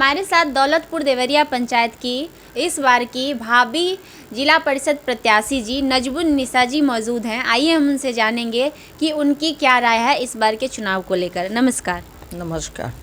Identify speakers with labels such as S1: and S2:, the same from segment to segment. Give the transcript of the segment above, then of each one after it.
S1: हमारे साथ दौलतपुर देवरिया पंचायत की इस बार की भावी जिला परिषद प्रत्याशी जी नजबुन निसा जी मौजूद हैं। आइए हम उनसे जानेंगे कि उनकी क्या राय है इस बार के चुनाव को लेकर। नमस्कार।
S2: नमस्कार।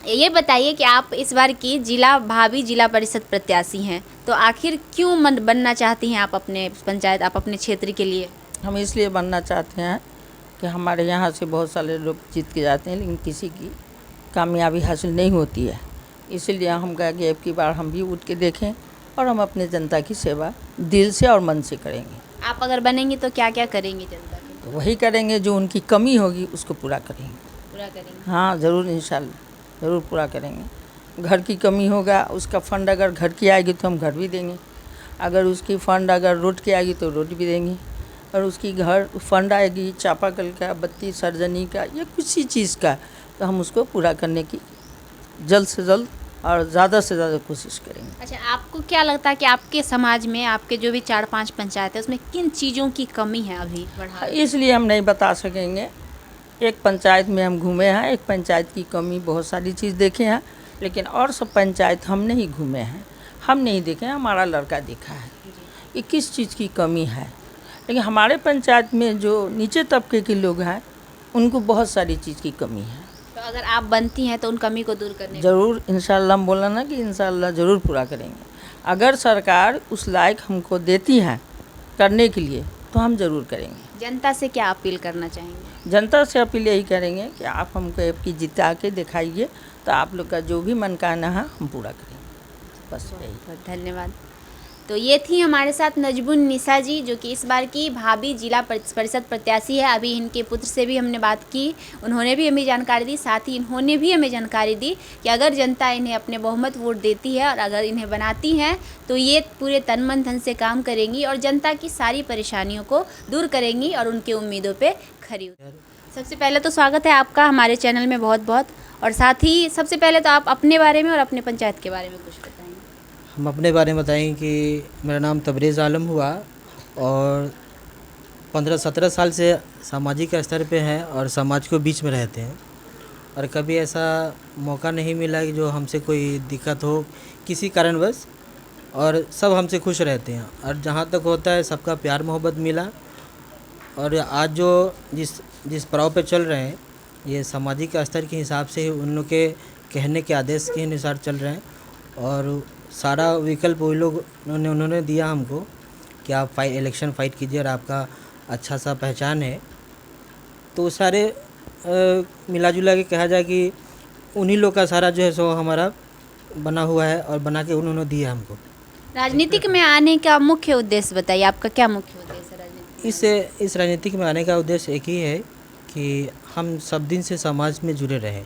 S1: ये बताइए कि आप इस बार की भावी जिला परिषद प्रत्याशी हैं, तो आखिर क्यों बनना चाहती हैं आप अपने पंचायत, आप अपने क्षेत्र के लिए?
S2: हम इसलिए बनना चाहते हैं कि हमारे यहाँ से बहुत सारे लोग जीत के जाते हैं, लेकिन किसी की कामयाबी हासिल नहीं होती है। इसीलिए हम कहा कि अब की बार हम भी उठ के देखें और हम अपने जनता की सेवा दिल से और मन से करेंगे।
S1: आप अगर बनेंगे तो क्या क्या करेंगे जनता के?
S2: तो वही करेंगे, जो उनकी कमी होगी उसको पूरा करेंगे।
S1: पूरा करेंगे?
S2: हाँ, ज़रूर, इंशाल्लाह ज़रूर पूरा करेंगे। घर की कमी होगा, उसका फंड अगर घर की आएगी तो हम घर भी देंगे। अगर उसकी फंड अगर रोड की आएगी तो रोड भी देंगे। और उसकी घर फंड आएगी चापाकल का, बत्ती सर्जनी का या किसी चीज़ का, तो हम उसको पूरा करने की जल्द से जल्द और ज़्यादा से ज़्यादा कोशिश करेंगे।
S1: अच्छा, आपको क्या लगता है कि आपके समाज में, आपके जो भी 4-5 पंचायत है, उसमें किन चीज़ों की कमी है अभी बढ़ा?
S2: इसलिए हम नहीं बता सकेंगे। एक पंचायत में हम घूमे हैं, एक पंचायत की कमी बहुत सारी चीज़ देखे हैं, लेकिन और सब पंचायत हम नहीं घूमे हैं, हम नहीं देखे हैं। हमारा लड़का देखा है कि किस चीज़ की कमी है। लेकिन हमारे पंचायत में जो नीचे तबके के लोग हैं उनको बहुत सारी चीज़ की कमी है।
S1: तो अगर आप बनती हैं तो उन कमी को दूर करने
S2: ज़रूर, इंशाल्लाह हम बोला ना कि इंशाल्लाह ज़रूर पूरा करेंगे। अगर सरकार उस लायक हमको देती है करने के लिए तो हम ज़रूर करेंगे।
S1: जनता से क्या अपील करना चाहेंगे?
S2: जनता से अपील यही करेंगे कि आप हमको आपकी जिता के दिखाइए, तो आप लोग का जो भी मनकामना है हम पूरा करेंगे। बस यही।
S1: बहुत धन्यवाद। तो ये थी हमारे साथ नजबुन निसा जी, जो कि इस बार की भावी जिला परिषद प्रत्याशी है। अभी इनके पुत्र से भी हमने बात की, उन्होंने भी हमें जानकारी दी, साथ ही इन्होंने भी हमें जानकारी दी कि अगर जनता इन्हें अपने बहुमत वोट देती है और अगर इन्हें बनाती हैं तो ये पूरे तन मन धन से काम करेंगी और जनता की सारी परेशानियों को दूर करेंगी और उनकी उम्मीदों पर खरी उतरेंगी। सबसे पहले तो स्वागत है आपका हमारे चैनल में बहुत बहुत, और साथ ही सबसे पहले तो आप अपने बारे में और अपने पंचायत के बारे में कुछ बताएंगे।
S3: हम अपने बारे में बताएं कि मेरा नाम तबरेज़ आलम हुआ और 15-17 साल से सामाजिक स्तर पे हैं और समाज को बीच में रहते हैं, और कभी ऐसा मौका नहीं मिला कि जो हमसे कोई दिक्कत हो किसी कारणवश, और सब हमसे खुश रहते हैं और जहाँ तक होता है सबका प्यार मोहब्बत मिला। और आज जो जिस पड़ाव पे चल रहे हैं ये सामाजिक स्तर के हिसाब से उन लोग के कहने के आदेश के अनुसार चल रहे हैं, और सारा विकल्प वही लोग उन्होंने दिया हमको कि आप इलेक्शन फाइट कीजिए और आपका अच्छा सा पहचान है। तो सारे मिला जुला के कहा जाए कि उन्हीं लोग का सारा जो है सो हमारा बना हुआ है और बना के उन्होंने दिया हमको।
S1: राजनीतिक में आने का मुख्य उद्देश्य बताइए, आपका क्या मुख्य उद्देश्य है राजनीति?
S3: इस राजनीतिक में आने का उद्देश्य एक ही है कि हम सब दिन से समाज में जुड़े रहें,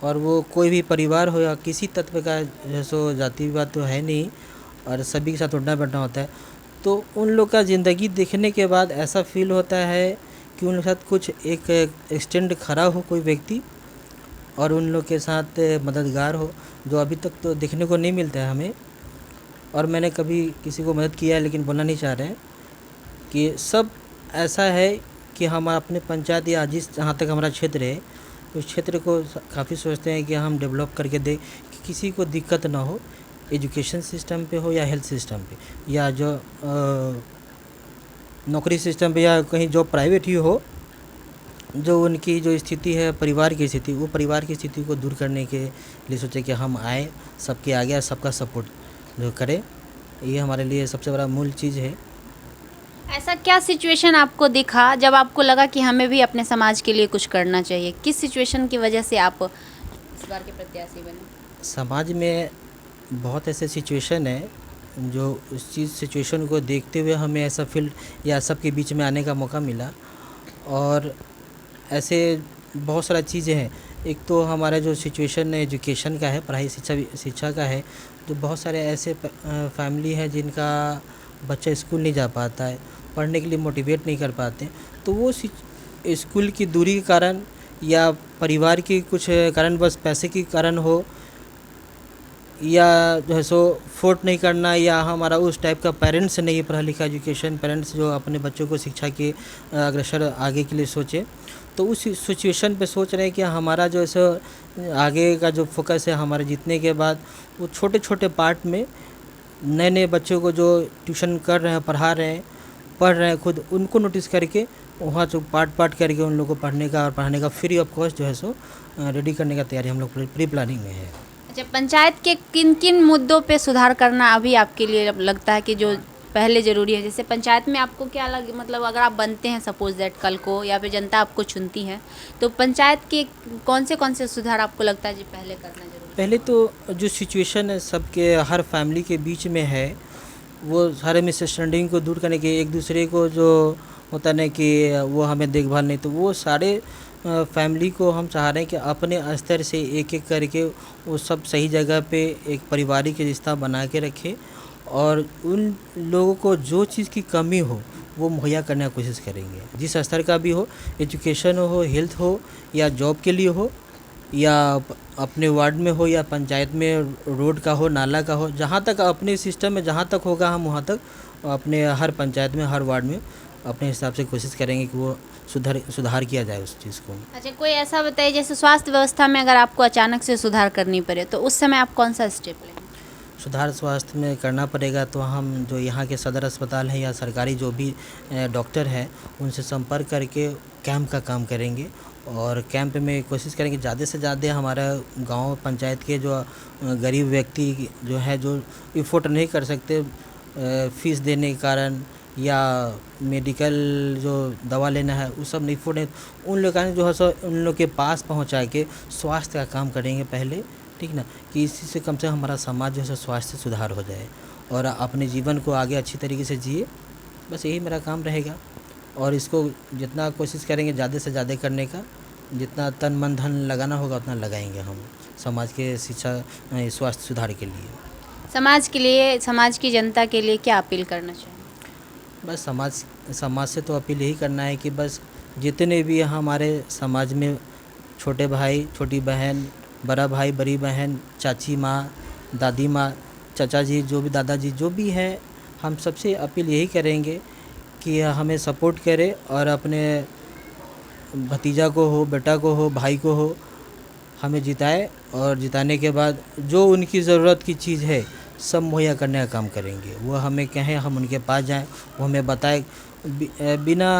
S3: और वो कोई भी परिवार हो या किसी तत्व का जैसो जाति विवाद तो है नहीं, और सभी के साथ उठना बैठना होता है। तो उन लोग का ज़िंदगी देखने के बाद ऐसा फील होता है कि उन लोग के साथ कुछ एक एक्सटेंड खड़ा हो कोई व्यक्ति, और उन लोग के साथ मददगार हो, जो अभी तक तो देखने को नहीं मिलता है हमें। और मैंने कभी किसी को मदद किया है, लेकिन बोलना नहीं चाह रहे हैं कि सब ऐसा है कि हम अपने पंचायत या जहाँ तक हमारा क्षेत्र है उस क्षेत्र को काफ़ी सोचते हैं कि हम डेवलप करके दें कि किसी को दिक्कत ना हो, एजुकेशन सिस्टम पे हो या हेल्थ सिस्टम पे या जो नौकरी सिस्टम पे या कहीं जो प्राइवेट ही हो, जो उनकी जो स्थिति है परिवार की स्थिति, वो परिवार की स्थिति को दूर करने के लिए सोचे कि हम आए, सबके आगे सबका सपोर्ट जो करें। ये हमारे लिए सबसे बड़ा मूल चीज़ है।
S1: ऐसा क्या सिचुएशन आपको दिखा जब आपको लगा कि हमें भी अपने समाज के लिए कुछ करना चाहिए? किस सिचुएशन की वजह से आप इस बार के प्रत्याशी बने?
S3: समाज में बहुत ऐसे सिचुएशन है जो उस सिचुएशन को देखते हुए हमें ऐसा फील्ड या सबके बीच में आने का मौका मिला, और ऐसे बहुत सारा चीज़ें हैं। एक तो हमारा जो सिचुएशन एजुकेशन का है, पढ़ाई शिक्षा का है, तो बहुत सारे ऐसे फैमिली हैं जिनका बच्चा स्कूल नहीं जा पाता है, पढ़ने के लिए मोटिवेट नहीं कर पाते, तो वो स्कूल की दूरी के कारण या परिवार की कुछ कारण, बस पैसे के कारण हो, या जो है सो फोर्ट नहीं करना, या हमारा उस टाइप का पेरेंट्स नहीं है पढ़ा लिखा एजुकेशन, पेरेंट्स जो अपने बच्चों को शिक्षा के अग्रसर आगे के लिए सोचे, तो उस सिचुएशन पे सोच रहे हैं कि हमारा जो है सो आगे का जो फोकस है हमारे जीतने के बाद, वो छोटे छोटे पार्ट में नए नए बच्चों को जो ट्यूशन कर रहे हैं, पढ़ा रहे हैं, पढ़ रहे हैं खुद, उनको नोटिस करके वहाँ जो पार्ट करके उन लोगों को पढ़ने का और पढ़ाने का फ्री ऑफ कॉस्ट जो है सो रेडी करने का तैयारी हम लोग प्री प्लानिंग में है।
S1: अच्छा, पंचायत के किन किन मुद्दों पे सुधार करना अभी आपके लिए लगता है कि जो पहले ज़रूरी है? जैसे पंचायत में आपको क्या लगे, मतलब अगर आप बनते हैं सपोज दैट कल को, या फिर जनता आपको चुनती है, तो पंचायत के कौन से सुधार आपको लगता है जी पहले करना जरूरी है?
S3: पहले तो जो सिचुएशन है सबके हर फैमिली के बीच में है, वो सारे मिसअंडरस्टैंडिंग को दूर करने के, एक दूसरे को जो होता नहीं कि वो हमें देखभाल नहीं, तो वो सारे फैमिली को हम चाह रहे हैं कि अपने स्तर से एक एक करके वो सब सही जगह पे एक पारिवारिक रिश्ता बना के रखें, और उन लोगों को जो चीज़ की कमी हो वो मुहैया करने की कोशिश करेंगे, जिस स्तर का भी हो, एजुकेशन हो, हेल्थ हो, या जॉब के लिए हो, या अपने वार्ड में हो, या पंचायत में रोड का हो, नाला का हो, जहाँ तक अपने सिस्टम में जहाँ तक होगा हम वहाँ तक अपने हर पंचायत में, हर वार्ड में अपने हिसाब से कोशिश करेंगे कि वो सुधार किया जाए उस चीज़ को।
S1: अच्छा, कोई ऐसा बताइए जैसे स्वास्थ्य व्यवस्था में अगर आपको अचानक से सुधार करनी पड़े, तो उस समय आप कौन सा स्टेप लेंगे?
S3: सुधार स्वास्थ्य में करना पड़ेगा तो हम जो यहाँ के सदर अस्पताल है या सरकारी जो भी डॉक्टर है उनसे संपर्क करके कैंप का काम करेंगे, और कैंप में कोशिश करेंगे ज़्यादा से ज़्यादा हमारा गांव पंचायत के जो गरीब व्यक्ति जो है, जो इफ़ोर्ट नहीं कर सकते फीस देने के कारण, या मेडिकल जो दवा लेना है वो सब नहीं इफ़ोर्ट नहीं, उन लोग का जो है सो उन लोग के पास पहुँचा के स्वास्थ्य का काम करेंगे पहले, ठीक ना, कि इसी से कम से कम हमारा समाज जो है स्वास्थ्य सुधार हो जाए और अपने जीवन को आगे अच्छी तरीके से जिए, बस यही मेरा काम रहेगा। और इसको जितना कोशिश करेंगे ज़्यादा से ज़्यादा करने का, जितना तन मन धन लगाना होगा उतना लगाएंगे हम समाज के शिक्षा स्वास्थ्य सुधार के लिए।
S1: समाज के लिए, समाज की जनता के लिए क्या अपील करना चाहिए?
S3: बस समाज से तो अपील यही करना है कि बस जितने भी हमारे समाज में छोटे भाई, छोटी बहन, बड़ा भाई, बड़ी बहन, चाची माँ, दादी माँ, चाचा जी, जो भी दादाजी जो भी हैं, हम सबसे अपील यही करेंगे कि हमें सपोर्ट करे और अपने भतीजा को हो, बेटा को हो, भाई को हो, हमें जिताए, और जिताने के बाद जो उनकी ज़रूरत की चीज़ है सब मुहैया करने का काम करेंगे। वो हमें कहें, हम उनके पास जाएं, वो हमें बताए, बिना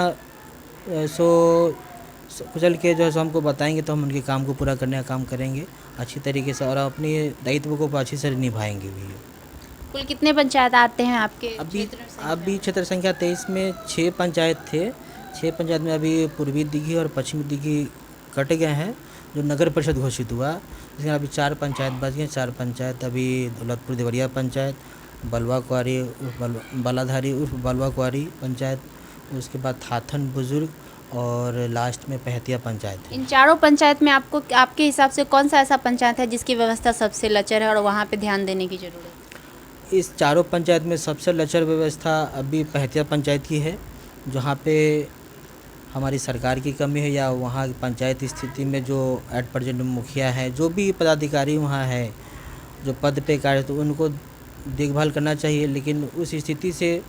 S3: कुचल के जो है सो हमको बताएंगे, तो हम उनके काम को पूरा करने का काम करेंगे अच्छी तरीके से, और अपने दायित्व को अच्छी से निभाएंगे भी।
S1: कुल कितने पंचायत आते हैं आपके
S3: अभी क्षेत्र संख्या 23 में 6 पंचायत थे। 6 पंचायत में अभी पूर्वी दिघी और पश्चिमी दिघी कट गए हैं जो नगर परिषद घोषित हुआ, जिसमें अभी 4 पंचायत बच गए। 4 पंचायत अभी दौलतपुर देवरिया पंचायत, बलवा कुआरी बालाधारी उर्फ बलवा कुआरी पंचायत, उसके बाद थाथन बुजुर्ग, और लास्ट में पहतिया पंचायत है।
S1: इन चारों पंचायत में आपको, आपके हिसाब से कौन सा ऐसा पंचायत है जिसकी व्यवस्था सबसे लचर है और वहाँ पे ध्यान देने की ज़रूरत है?
S3: इस चारों पंचायत में सबसे लचर व्यवस्था अभी पहतिया पंचायत की है, जहाँ पे हमारी सरकार की कमी है, या वहाँ पंचायत स्थिति में जो एट प्रेजेंट मुखिया है, जो भी पदाधिकारी वहाँ है जो पद पे कार्य, तो उनको देखभाल करना चाहिए, लेकिन उस स्थिति से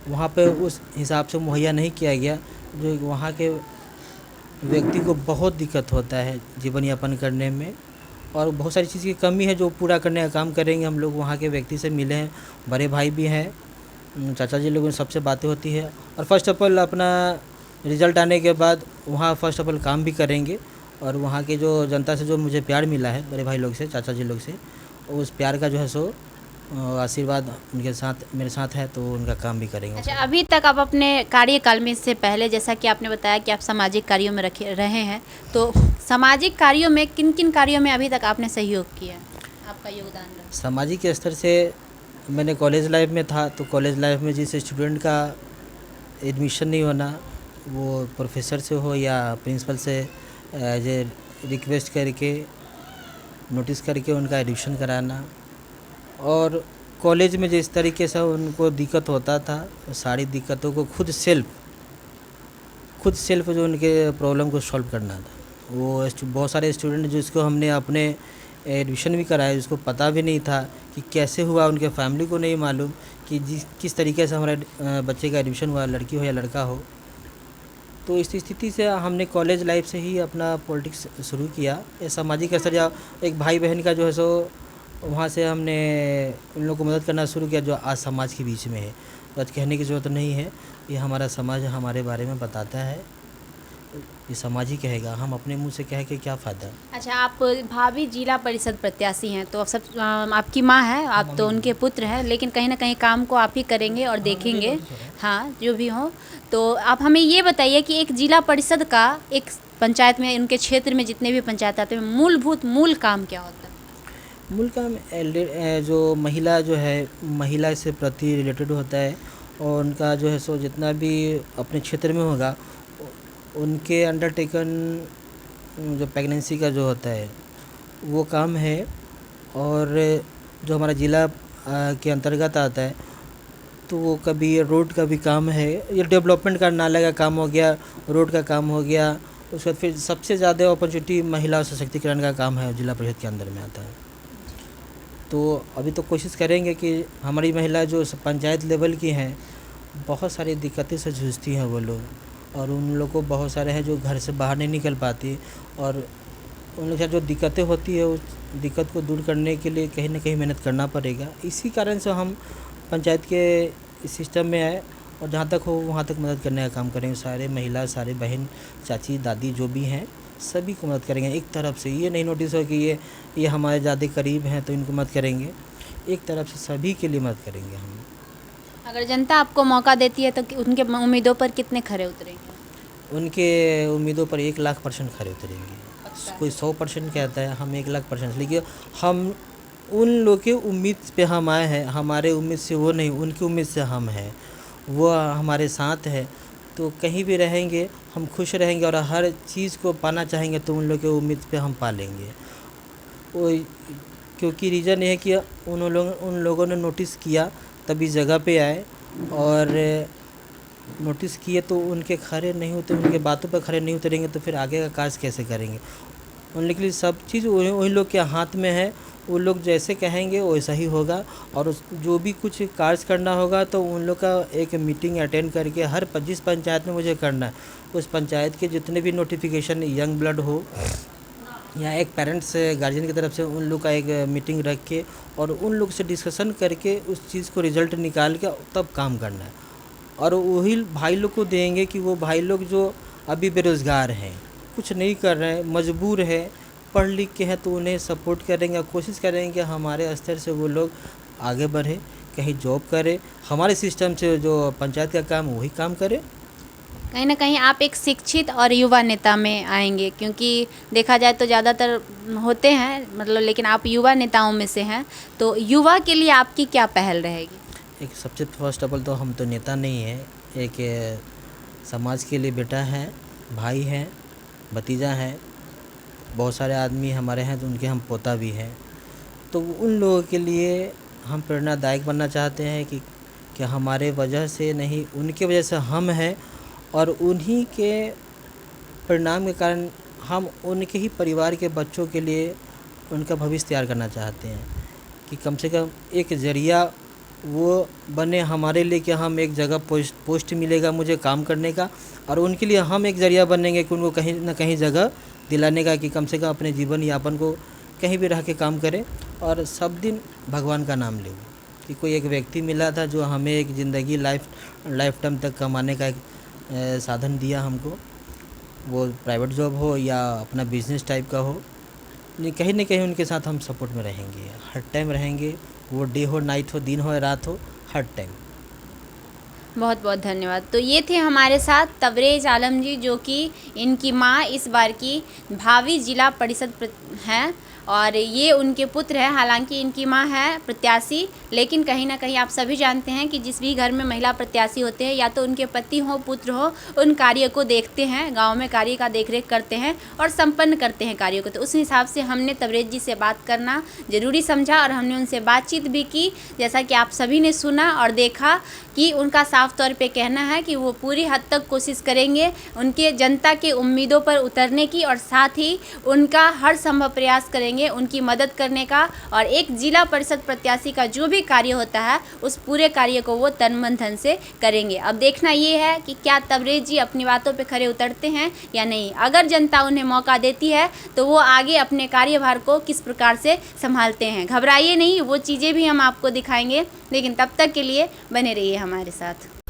S3: वहाँ पे उस हिसाब से मुहैया नहीं किया गया, जो वहाँ के व्यक्ति को बहुत दिक्कत होता है जीवन यापन करने में, और बहुत सारी चीज़ की कमी है जो पूरा करने का काम करेंगे। हम लोग वहाँ के व्यक्ति से मिले हैं, बड़े भाई भी हैं, चाचा जी लोगों से सबसे बातें होती है, और फर्स्ट ऑफ ऑल अपना रिज़ल्ट आने के बाद वहाँ फर्स्ट ऑफ ऑल काम भी करेंगे, और वहाँ के जो जनता से जो मुझे प्यार मिला है बड़े भाई लोग से, चाचा जी लोग से, उस प्यार का जो है सो आशीर्वाद उनके साथ मेरे साथ है, तो उनका काम भी करेंगे।
S1: अच्छा, अभी तक आप अपने कार्यकाल में, इससे पहले जैसा कि आपने बताया कि आप सामाजिक कार्यों में रहे हैं, तो सामाजिक कार्यों में किन किन कार्यों में अभी तक आपने सहयोग किया, आपका योगदान रहा?
S3: सामाजिक स्तर से मैंने कॉलेज लाइफ में था, तो कॉलेज लाइफ में जिस स्टूडेंट का एडमिशन नहीं होना, वो प्रोफेसर से हो या प्रिंसिपल से एज ए रिक्वेस्ट करके नोटिस करके उनका एडमिशन कराना, और कॉलेज में जिस तरीके से उनको दिक्कत होता था, सारी दिक्कतों को खुद सेल्फ जो उनके प्रॉब्लम को सॉल्व करना था। वो बहुत सारे स्टूडेंट जिसको हमने अपने एडमिशन भी कराया, जिसको पता भी नहीं था कि कैसे हुआ, उनके फैमिली को नहीं मालूम कि किस तरीके से हमारे बच्चे का एडमिशन हुआ, लड़की हो या लड़का हो। तो इस स्थिति से हमने कॉलेज लाइफ से ही अपना पॉलिटिक्स शुरू किया। ये सामाजिक स्तर या एक भाई बहन का जो है सो वहाँ से हमने उन लोगों को मदद करना शुरू किया जो आज समाज के बीच में है। तो आज कहने की ज़रूरत नहीं है, ये हमारा समाज हमारे बारे में बताता है, ये समाज ही कहेगा, हम अपने मुंह से कह के क्या फ़ायदा।
S1: अच्छा, आप भावी जिला परिषद प्रत्याशी हैं, तो सब आपकी माँ है, आप तो उनके पुत्र हैं, लेकिन कहीं ना कहीं काम को आप ही करेंगे और देखेंगे। हाँ, जो भी हो। तो आप हमें ये बताइए कि एक जिला परिषद का एक पंचायत में, उनके क्षेत्र में जितने भी पंचायत आते हैं, मूल काम क्या होता है?
S3: मूल काम जो महिला जो है, महिला से प्रति रिलेटेड होता है, और उनका जो है सो जितना भी अपने क्षेत्र में होगा उनके अंडरटेकन जो प्रेगनेंसी का जो होता है वो काम है। और जो हमारा ज़िला के अंतर्गत आता है तो वो कभी रोड का भी काम है, ये डेवलपमेंट का, नाला का काम हो गया, रोड का काम हो गया। उसके बाद फिर सबसे ज़्यादा अपॉर्चुनिटी महिला सशक्तिकरण का काम है, जिला परिषद के अंदर में आता है। तो अभी तो कोशिश करेंगे कि हमारी महिला जो पंचायत लेवल की हैं बहुत सारी दिक्कतें से जूझती हैं वो लोग, और उन लोगों को बहुत सारे हैं जो घर से बाहर नहीं निकल पाती, और उन लोग के साथ जो दिक्कतें होती है उस दिक्कत को दूर करने के लिए कहीं ना कहीं मेहनत करना पड़ेगा। इसी कारण से हम पंचायत के सिस्टम में आए, और जहाँ तक हो वहाँ तक मदद करने का काम करेंगे। सारे महिला, सारे बहन, चाची, दादी जो भी हैं सभी को मदद करेंगे। एक तरफ से ये नहीं नोटिस हो कि ये हमारे ज़्यादा करीब हैं तो इनको मदद करेंगे, एक तरफ से सभी के लिए मदद करेंगे हम।
S1: अगर जनता आपको मौका देती है तो उनके उम्मीदों पर कितने खरे उतरेंगे?
S3: उनके उम्मीदों पर 1,00,000% खरे उतरेंगे। कोई 100% कहता है, हम 1,00,000%, लेकिन हम उन लोग के उम्मीद पे हम आए हैं, हमारे उम्मीद से वो नहीं, उनकी उम्मीद से हम हैं, वो हमारे साथ है। तो कहीं भी रहेंगे हम खुश रहेंगे, और हर चीज़ को पाना चाहेंगे तो उन लोग के उम्मीद पे हम पा लेंगे। वो क्योंकि रीज़न ये है कि उन लोगों ने नोटिस किया तभी जगह पे आए, और नोटिस किए तो उनके खरे नहीं होते, उनके बातों पर खरे नहीं उतरेंगे तो फिर आगे का कार्य कैसे करेंगे। उनके लिए सब चीज़ वही लोग के हाथ में है, वो लोग जैसे कहेंगे वैसा ही होगा। और जो भी कुछ कार्य करना होगा तो उन लोग का एक मीटिंग अटेंड करके हर 25 पंचायत में मुझे करना है। उस पंचायत के जितने भी नोटिफिकेशन यंग ब्लड हो या एक पेरेंट्स गार्जियन की तरफ से, उन लोग का एक मीटिंग रख के और उन लोग से डिस्कशन करके उस चीज़ को रिज़ल्ट निकाल के तब काम करना है। और वही भाई लोग को देंगे कि वो भाई लोग जो अभी बेरोज़गार हैं, कुछ नहीं कर रहे हैं, मजबूर है, पढ़ लिख के हैं, तो उन्हें सपोर्ट करेंगे, कोशिश करेंगे कि हमारे स्तर से वो लोग आगे बढ़े, कहीं जॉब करे, हमारे सिस्टम से जो पंचायत का काम वही काम करे।
S1: कहीं ना कहीं आप एक शिक्षित और युवा नेता में आएंगे, क्योंकि देखा जाए तो ज़्यादातर होते हैं मतलब, लेकिन आप युवा नेताओं में से हैं। तो युवा के लिए आपकी क्या पहल रहेगी?
S3: एक सबसे फर्स्ट ऑफ ऑल तो हम तो नेता नहीं है, एक समाज के लिए बेटा है, भाई है, भतीजा है, बहुत सारे आदमी हमारे हैं तो उनके हम पोता भी हैं। तो उन लोगों के लिए हम प्रेरणादायक बनना चाहते हैं कि हमारे वजह से नहीं, उनके वजह से हम हैं, और उन्हीं के परिणाम के कारण हम उनके ही परिवार के बच्चों के लिए उनका भविष्य तैयार करना चाहते हैं, कि कम से कम एक ज़रिया वो बने हमारे लिए, कि हम एक जगह पोस्ट मिलेगा मुझे काम करने का, और उनके लिए हम एक ज़रिया बनेंगे कि उनको कहीं ना कहीं जगह दिलाने का, कि कम से कम अपने जीवन यापन को कहीं भी रह के काम करें और सब दिन भगवान का नाम लें। कि कोई एक व्यक्ति मिला था जो हमें एक ज़िंदगी लाइफ टाइम तक कमाने का एक साधन दिया हमको, वो प्राइवेट जॉब हो या अपना बिजनेस टाइप का हो, कहीं ना कहीं उनके साथ हम सपोर्ट में रहेंगे, हर टाइम रहेंगे, वो डे हो, नाइट हो, दिन हो, रात हो, हर टाइम।
S1: बहुत बहुत धन्यवाद। तो ये थे हमारे साथ तबरेज़ आलम जी, जो कि इनकी माँ इस बार की भावी जिला परिषद हैं, और ये उनके पुत्र हैं। हालांकि इनकी माँ है प्रत्याशी, लेकिन कहीं ना कहीं आप सभी जानते हैं कि जिस भी घर में महिला प्रत्याशी होते हैं, या तो उनके पति हो, पुत्र हो, उन कार्य को देखते हैं, गांव में कार्य का देखरेख करते हैं और संपन्न करते हैं कार्यों को। तो उस हिसाब से हमने तबरेज़ जी से बात करना ज़रूरी समझा, और हमने उनसे बातचीत भी की, जैसा कि आप सभी ने सुना और देखा कि उनका साफ तौर पे कहना है कि वो पूरी हद तक कोशिश करेंगे उनके जनता के उम्मीदों पर उतरने की, और साथ ही उनका हर संभव प्रयास करेंगे उनकी मदद करने का, और एक जिला परिषद प्रत्याशी का जो भी कार्य होता है उस पूरे कार्य को वो तन मन धन से करेंगे। अब देखना ये है कि क्या तबरेज़ जी अपनी बातों पे खरे उतरते हैं या नहीं। अगर जनता उन्हें मौका देती है तो वो आगे अपने कार्यभार को किस प्रकार से संभालते हैं। घबराइए नहीं, वो चीज़ें भी हम आपको दिखाएंगे, लेकिन तब तक के लिए बने रहिए हमारे साथ।